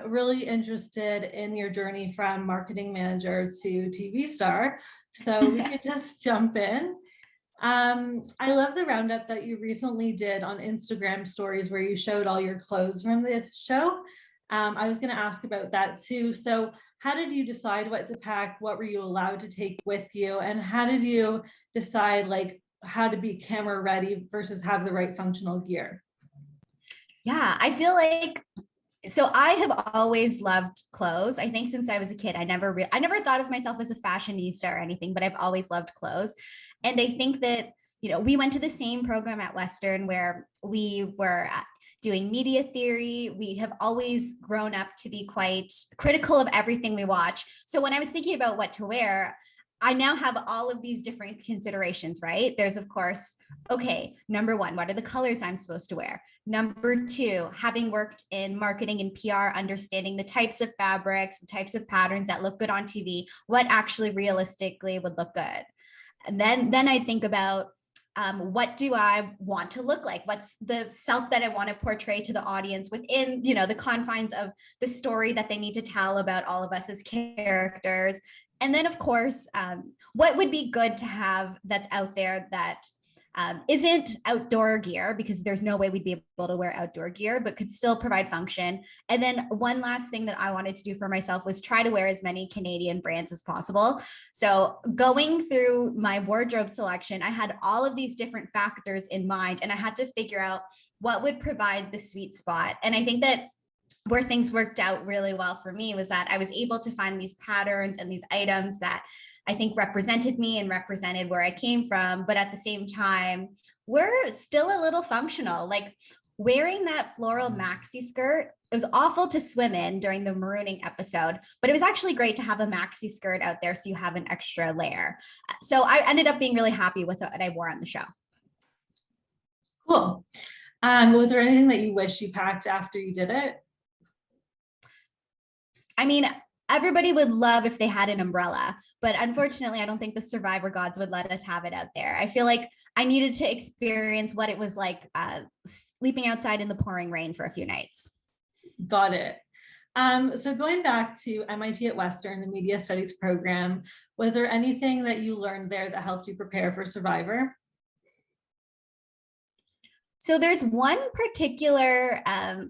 really interested in your journey from marketing manager to TV star. So we could just jump in. I love the roundup that you recently did on Instagram stories where you showed all your clothes from the show. I was going to ask about that too. So how did you decide what to pack? What were you allowed to take with you? And how did you decide like how to be camera ready versus have the right functional gear? Yeah, I feel like so I have always loved clothes. I think since I was a kid, I never thought of myself as a fashionista or anything, but I've always loved clothes. And I think that, we went to the same program at Western where we were doing media theory. We have always grown up to be quite critical of everything we watch. So when I was thinking about what to wear, I now have all of these different considerations, right? There's, of course, okay, number one, what are the colors I'm supposed to wear? Number two, having worked in marketing and PR, understanding the types of fabrics, the types of patterns that look good on TV, what actually realistically would look good. And then I think about what do I want to look like? What's the self that I want to portray to the audience within, the confines of the story that they need to tell about all of us as characters. And then, of course, what would be good to have that's out there that isn't outdoor gear, because there's no way we'd be able to wear outdoor gear, but could still provide function. And then one last thing that I wanted to do for myself was try to wear as many Canadian brands as possible. So going through my wardrobe selection, I had all of these different factors in mind, and I had to figure out what would provide the sweet spot. And I think that where things worked out really well for me was that I was able to find these patterns and these items that I think represented me and represented where I came from, but at the same time, we're still a little functional. Like wearing that floral maxi skirt, it was awful to swim in during the marooning episode, but it was actually great to have a maxi skirt out there so you have an extra layer. So I ended up being really happy with what I wore on the show. Cool. Was there anything that you wish you packed after you did it? I mean, everybody would love if they had an umbrella, but unfortunately, I don't think the survivor gods would let us have it out there. I feel like I needed to experience what it was like sleeping outside in the pouring rain for a few nights. Got it. So going back to MIT at Western, the media studies program, was there anything that you learned there that helped you prepare for Survivor? So there's one particular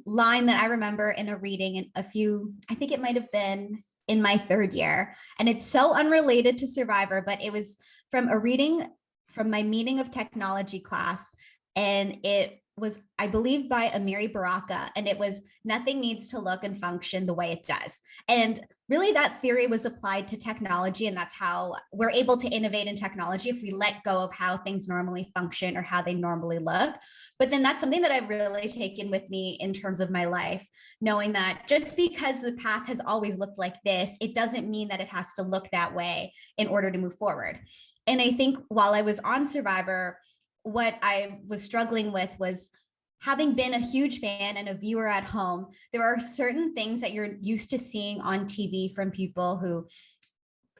line that I remember in a reading in I think it might have been in my third year, and it's so unrelated to Survivor, but it was from a reading from my meaning of technology class. And it was, I believe, by Amiri Baraka, and it was nothing needs to look and function the way it does. And really that theory was applied to technology, and that's how we're able to innovate in technology if we let go of how things normally function or how they normally look. But then that's something that I've really taken with me in terms of my life, knowing that just because the path has always looked like this, it doesn't mean that it has to look that way in order to move forward. And I think while I was on Survivor, what I was struggling with was, having been a huge fan and a viewer at home, there are certain things that you're used to seeing on TV from people who,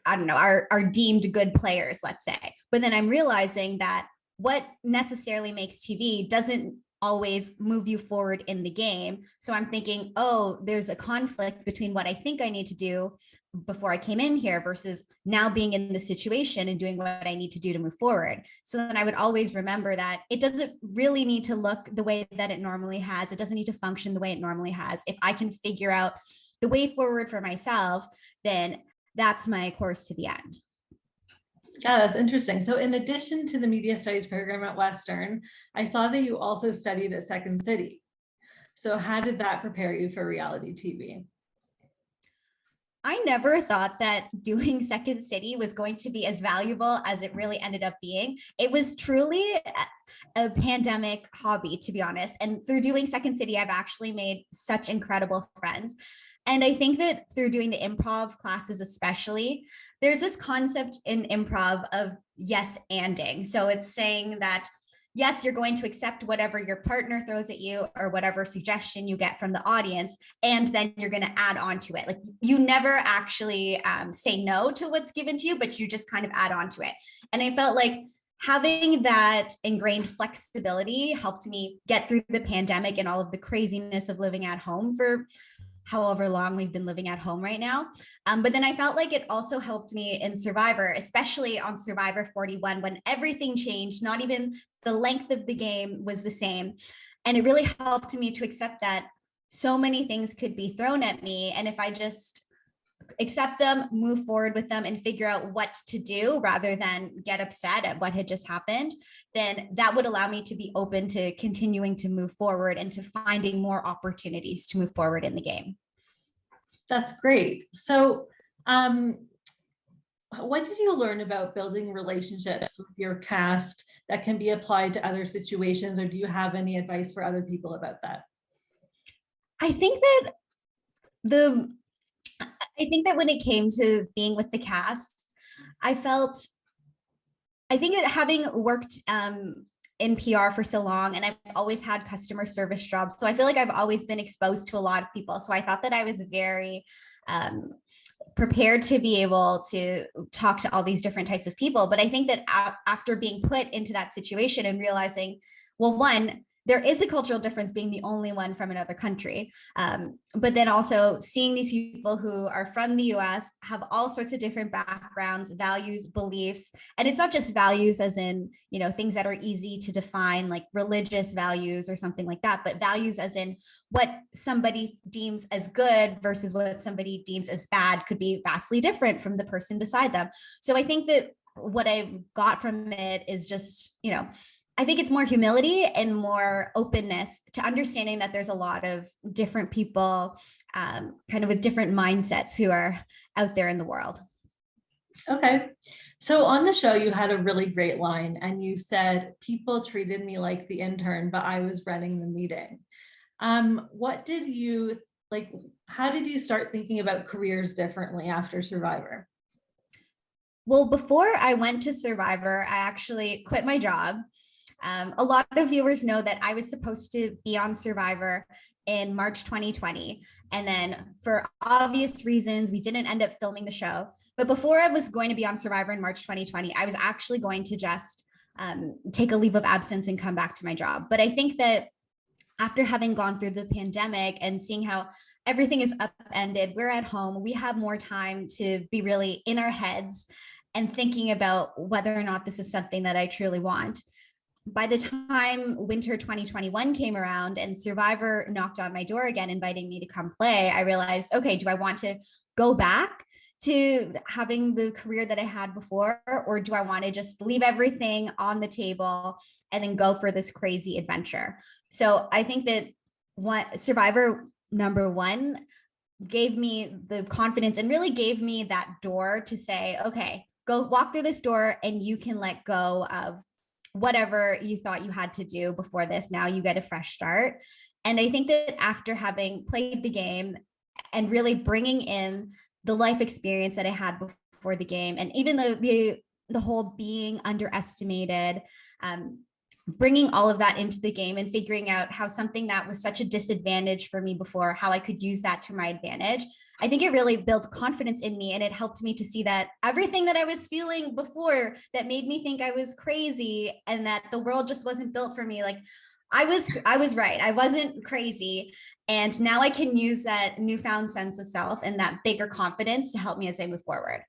I don't know, are deemed good players, let's say. But then I'm realizing that what necessarily makes TV doesn't always move you forward in the game. So I'm thinking, oh, there's a conflict between what I think I need to do before I came in here versus now being in the situation and doing what I need to do to move forward. So then I would always remember that it doesn't really need to look the way that it normally has. It doesn't need to function the way it normally has. If I can figure out the way forward for myself, then that's my course to the end. Yeah, that's interesting. So in addition to the media studies program at Western, I saw that you also studied at Second City. So how did that prepare you for reality TV? I never thought that doing Second City was going to be as valuable as it really ended up being. It was truly a pandemic hobby, to be honest. And through doing Second City, I've actually made such incredible friends. And I think that through doing the improv classes, especially, there's this concept in improv of yes anding. So it's saying that, yes, you're going to accept whatever your partner throws at you or whatever suggestion you get from the audience, and then you're going to add on to it. Like you never actually say no to what's given to you, but you just kind of add on to it. And I felt like having that ingrained flexibility helped me get through the pandemic and all of the craziness of living at home for however long we've been living at home right now. But then I felt like it also helped me in Survivor, especially on Survivor 41, when everything changed, not even the length of the game was the same. And it really helped me to accept that so many things could be thrown at me. And if I just accept them, move forward with them, and figure out what to do rather than get upset at what had just happened, then that would allow me to be open to continuing to move forward and to finding more opportunities to move forward in the game. That's great. So, what did you learn about building relationships with your cast that can be applied to other situations, or do you have any advice for other people about that? I think that when it came to being with the cast, I think that having worked in PR for so long, and I've always had customer service jobs, so I feel like I've always been exposed to a lot of people. So I thought that I was very prepared to be able to talk to all these different types of people. But I think that after being put into that situation and realizing, well, one, there is a cultural difference being the only one from another country. But then also seeing these people who are from the US, have all sorts of different backgrounds, values, beliefs. And it's not just values as in, things that are easy to define, like religious values or something like that, but values as in what somebody deems as good versus what somebody deems as bad could be vastly different from the person beside them. So I think that what I've got from it is just, I think it's more humility and more openness to understanding that there's a lot of different people kind of with different mindsets who are out there in the world. Okay. So on the show, you had a really great line and you said, people treated me like the intern, but I was running the meeting. What did you like? How did you start thinking about careers differently after Survivor? Well, before I went to Survivor, I actually quit my job. A lot of viewers know that I was supposed to be on Survivor in March 2020. And then for obvious reasons, we didn't end up filming the show. But before I was going to be on Survivor in March 2020, I was actually going to just take a leave of absence and come back to my job. But I think that after having gone through the pandemic and seeing how everything is upended, we're at home, we have more time to be really in our heads and thinking about whether or not this is something that I truly want. By the time winter 2021 came around and Survivor knocked on my door again, inviting me to come play, I realized, okay, do I want to go back to having the career that I had before, or do I want to just leave everything on the table and then go for this crazy adventure? So I think that Survivor #1 gave me the confidence and really gave me that door to say, okay, go walk through this door and you can let go of whatever you thought you had to do before this. Now you get a fresh start. And I think that after having played the game and really bringing in the life experience that I had before the game, and even the whole being underestimated, bringing all of that into the game and figuring out how something that was such a disadvantage for me before, how I could use that to my advantage, I think it really built confidence in me. And it helped me to see that everything that I was feeling before that made me think I was crazy and that the world just wasn't built for me, like I was right. I wasn't crazy. And now I can use that newfound sense of self and that bigger confidence to help me as I move forward.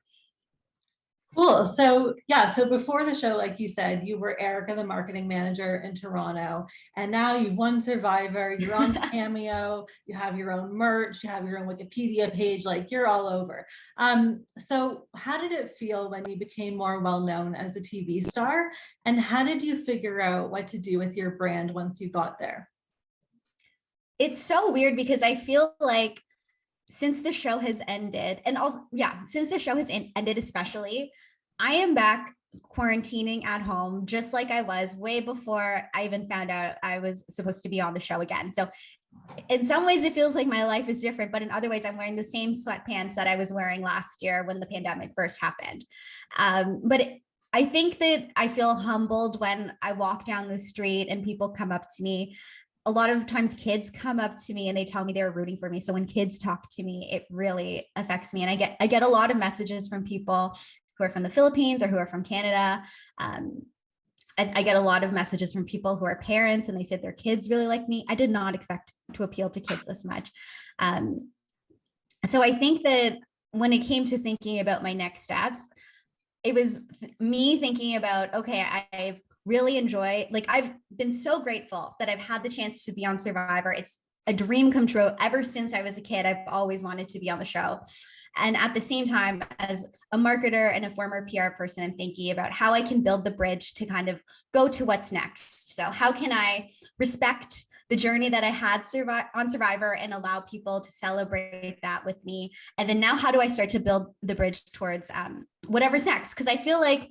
Cool. So yeah, so before the show, like you said, you were Erika, the marketing manager in Toronto, and now you've won Survivor, you're on Cameo, you have your own merch, you have your own Wikipedia page, like you're all over. So how did it feel when you became more well-known as a TV star? And how did you figure out what to do with your brand once you got there? It's so weird because I feel like since the show has ended, and also, yeah, since the show has ended, especially, I am back quarantining at home, just like I was way before I even found out I was supposed to be on the show again. So in some ways it feels like my life is different, but in other ways I'm wearing the same sweatpants that I was wearing last year when the pandemic first happened. I think that I feel humbled when I walk down the street and people come up to me. A lot of times kids come up to me and they tell me they're rooting for me. So when kids talk to me, it really affects me. And I get a lot of messages from people who are from the Philippines or who are from Canada. I get a lot of messages from people who are parents and they said their kids really like me. I did not expect to appeal to kids this much. So I think that when it came to thinking about my next steps, it was me thinking about, okay, I've really enjoyed, like, I've been so grateful that I've had the chance to be on Survivor. It's a dream come true. Ever since I was a kid, I've always wanted to be on the show. And at the same time, as a marketer and a former PR person, I'm thinking about how I can build the bridge to kind of go to what's next. So how can I respect the journey that I had on Survivor and allow people to celebrate that with me? And then now, how do I start to build the bridge towards whatever's next? Because I feel like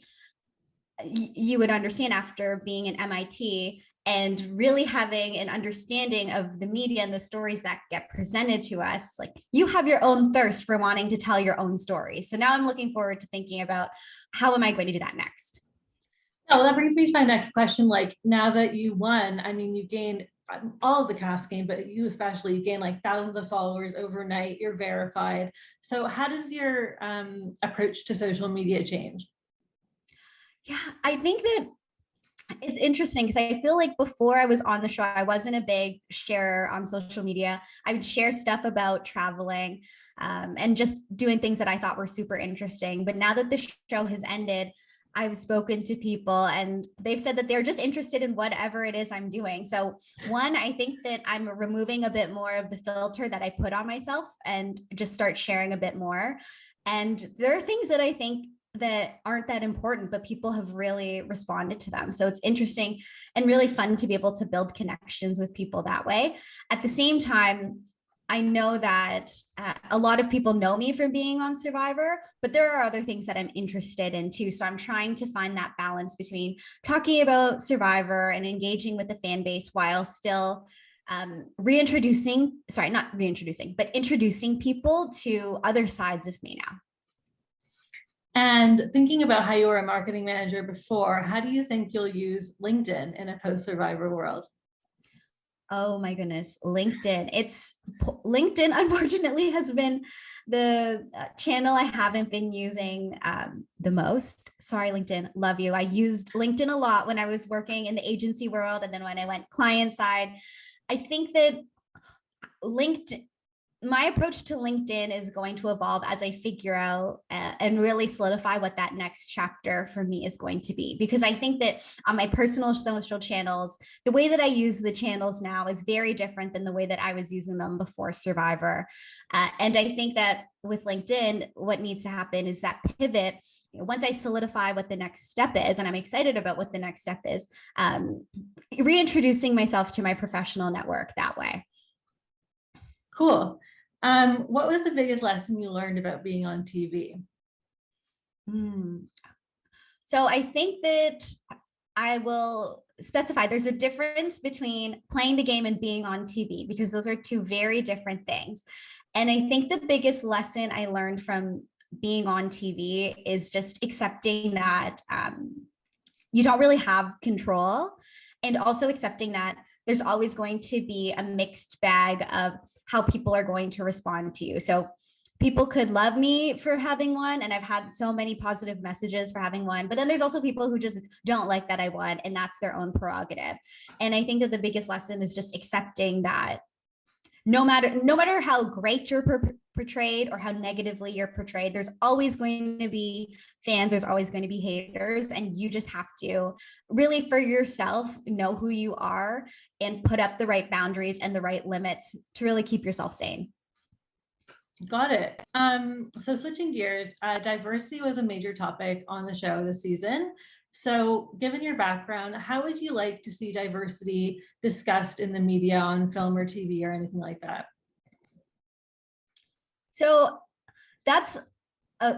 you would understand, after being in MIT and really having an understanding of the media and the stories that get presented to us, like, you have your own thirst for wanting to tell your own story. So now I'm looking forward to thinking about, how am I going to do that next? Oh, that brings me to my next question. Like, now that you won, I mean, you gained, all of the cast gained, but you especially, you gained like thousands of followers overnight. You're verified. So how does your approach to social media change? Yeah, I think that it's interesting because I feel like before I was on the show, I wasn't a big sharer on social media. I would share stuff about traveling and just doing things that I thought were super interesting. But now that the show has ended, I've spoken to people and they've said that they're just interested in whatever it is I'm doing. So one, I think that I'm removing a bit more of the filter that I put on myself and just start sharing a bit more. And there are things that I think that aren't that important, but people have really responded to them. So it's interesting and really fun to be able to build connections with people that way. At the same time, I know that a lot of people know me from being on Survivor, but there are other things that I'm interested in too. So I'm trying to find that balance between talking about Survivor and engaging with the fan base while still introducing people to other sides of me now. And thinking about how you were a marketing manager before, how do you think you'll use LinkedIn in a post-Survivor world? Oh my goodness, LinkedIn. LinkedIn, unfortunately, has been the channel I haven't been using the most. Sorry, LinkedIn, love you. I used LinkedIn a lot when I was working in the agency world. And then when I went client side, I think that my approach to LinkedIn is going to evolve as I figure out and really solidify what that next chapter for me is going to be. Because I think that on my personal social channels, the way that I use the channels now is very different than the way that I was using them before Survivor. And I think that with LinkedIn, what needs to happen is that pivot. Once I solidify what the next step is, and I'm excited about what the next step is, reintroducing myself to my professional network that way. Cool. What was the biggest lesson you learned about being on TV? So I think that I will specify there's a difference between playing the game and being on TV, because those are two very different things. And I think the biggest lesson I learned from being on TV is just accepting that you don't really have control, and also accepting that there's always going to be a mixed bag of how people are going to respond to you. So people could love me for having won, and I've had so many positive messages for having won, but then there's also people who just don't like that I won, and that's their own prerogative. And I think that the biggest lesson is just accepting that no matter how great you're portrayed or how negatively you're portrayed, there's always going to be fans, there's always going to be haters, and you just have to really, for yourself, know who you are and put up the right boundaries and the right limits to really keep yourself sane. Got it. So switching gears, diversity was a major topic on the show this season. So given your background, how would you like to see diversity discussed in the media, on film or TV or anything like that? So that's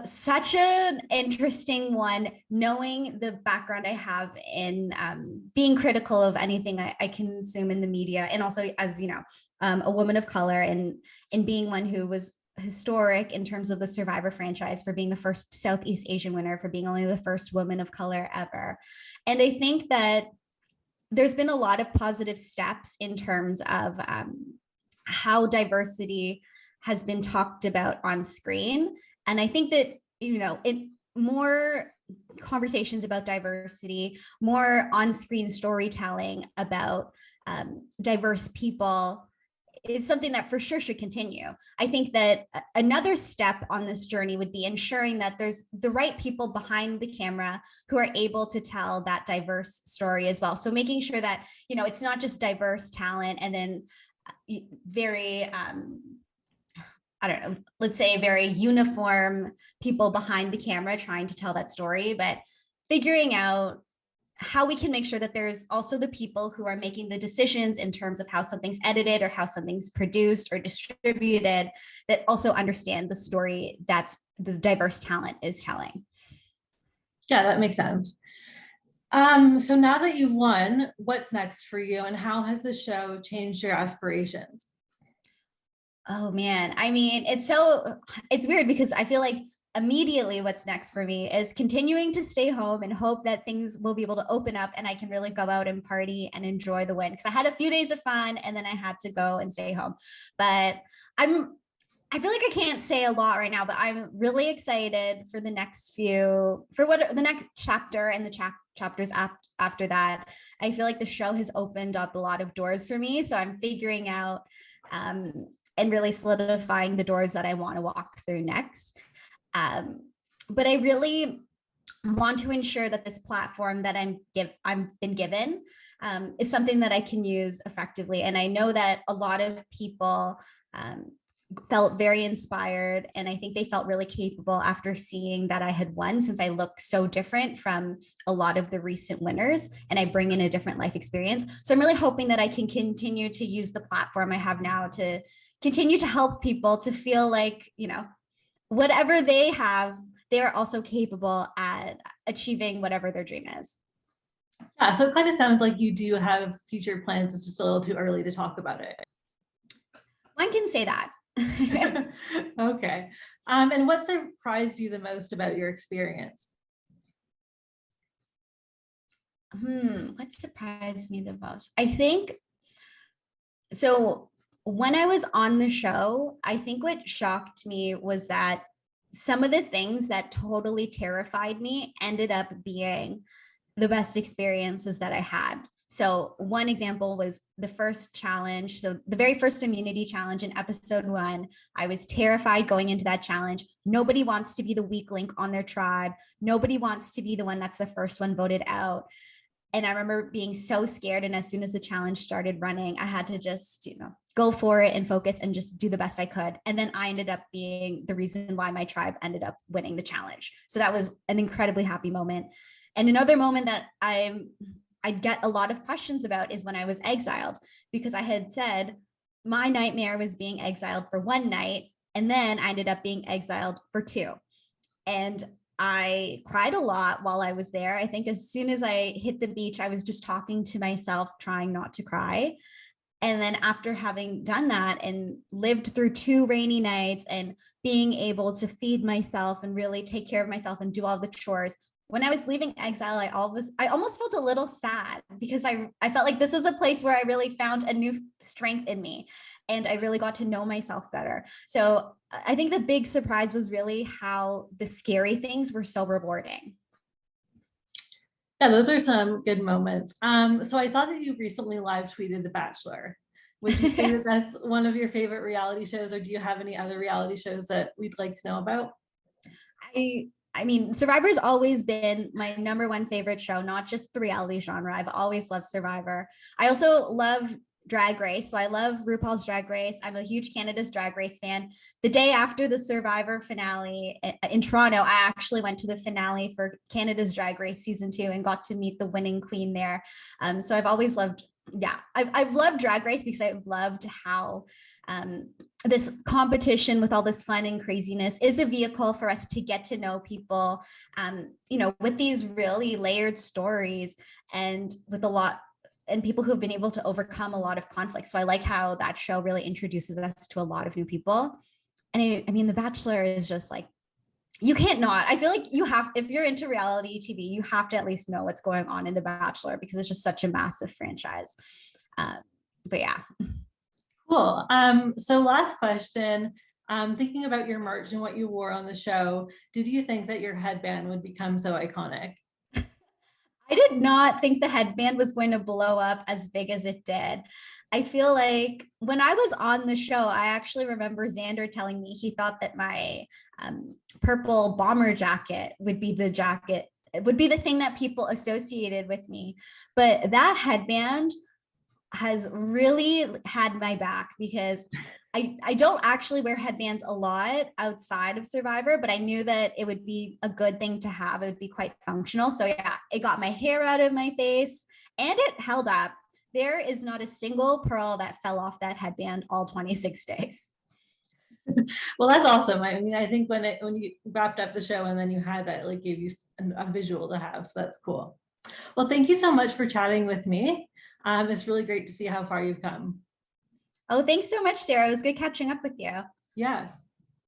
such an interesting one, knowing the background I have in being critical of anything I consume in the media, and also as, you know, a woman of color, and being one who was historic in terms of the Survivor franchise for being the first Southeast Asian winner, for being only the first woman of color ever. And I think that there's been a lot of positive steps in terms of how diversity has been talked about on screen. And I think that, you know, more conversations about diversity, more on-screen storytelling about diverse people is something that for sure should continue. I think that another step on this journey would be ensuring that there's the right people behind the camera who are able to tell that diverse story as well. So making sure that, you know, it's not just diverse talent and then very, I don't know, let's say very uniform people behind the camera trying to tell that story, but figuring out how we can make sure that there's also the people who are making the decisions in terms of how something's edited or how something's produced or distributed that also understand the story that the diverse talent is telling. Yeah, that makes sense. So now that you've won, what's next for you and how has the show changed your aspirations? Oh man, I mean, it's weird because I feel like immediately what's next for me is continuing to stay home and hope that things will be able to open up and I can really go out and party and enjoy the win. Because I had a few days of fun and then I had to go and stay home. But I feel like I can't say a lot right now, but I'm really excited for the next chapter and the chapters after that. I feel like the show has opened up a lot of doors for me. So I'm figuring out and really solidifying the doors that I want to walk through next. But I really want to ensure that this platform that I've been given is something that I can use effectively. And I know that a lot of people felt very inspired, and I think they felt really capable after seeing that I had won, since I look so different from a lot of the recent winners and I bring in a different life experience. So I'm really hoping that I can continue to use the platform I have now to continue to help people to feel like, you know, whatever they have, they are also capable at achieving whatever their dream is. Yeah, so it kind of sounds like you do have future plans. It's just a little too early to talk about it. One can say that. Okay. And what surprised you the most about your experience? What surprised me the most? I think so. When I was on the show, I think what shocked me was that some of the things that totally terrified me ended up being the best experiences that I had. So one example was the first challenge. So the very first immunity challenge in episode 1, I was terrified going into that challenge. Nobody wants to be the weak link on their tribe. Nobody wants to be the one that's the first one voted out. And I remember being so scared. And as soon as the challenge started running, I had to just, you know, go for it and focus and just do the best I could. And then I ended up being the reason why my tribe ended up winning the challenge. So that was an incredibly happy moment. And another moment that I'd get a lot of questions about is when I was exiled, because I had said my nightmare was being exiled for one night, and then I ended up being exiled for 2. And I cried a lot while I was there. I think as soon as I hit the beach, I was just talking to myself, trying not to cry. And then after having done that and lived through 2 rainy nights and being able to feed myself and really take care of myself and do all the chores, when I was leaving exile, I almost felt a little sad because I felt like this was a place where I really found a new strength in me and I really got to know myself better. So I think the big surprise was really how the scary things were so rewarding. Yeah, those are some good moments. So I saw that you recently live tweeted The Bachelor. Would you say that that's one of your favorite reality shows, or do you have any other reality shows that we'd like to know about? I mean, Survivor's always been my number one favorite show, not just the reality genre. I've always loved Survivor. I also love Drag Race. So I love RuPaul's Drag Race. I'm a huge Canada's Drag Race fan. The day after the Survivor finale in Toronto, I actually went to the finale for Canada's Drag Race season 2 and got to meet the winning queen there. So I've always loved, I've loved Drag Race because I've loved how this competition with all this fun and craziness is a vehicle for us to get to know people, you know, with these really layered stories and with a lot and people who have been able to overcome a lot of conflict. So I like how that show really introduces us to a lot of new people. And I mean, The Bachelor is just like, you can't not. I feel like you have, if you're into reality TV, you have to at least know what's going on in The Bachelor because it's just such a massive franchise. But yeah. Cool. So last question, thinking about your merch and what you wore on the show, did you think that your headband would become so iconic? I did not think the headband was going to blow up as big as it did. I feel like when I was on the show, I actually remember Xander telling me he thought that my purple bomber jacket would be the jacket, it would be the thing that people associated with me. But that headband has really had my back because I don't actually wear headbands a lot outside of Survivor, but I knew that it would be a good thing to have. It would be quite functional. So yeah, it got my hair out of my face and it held up. There is not a single pearl that fell off that headband all 26 days. Well, that's awesome. I mean, I think when you wrapped up the show and then you had that, like gave you a visual to have. So that's cool. Well, thank you so much for chatting with me. It's really great to see how far you've come. Oh, thanks so much, Sarah. It was good catching up with you. Yeah.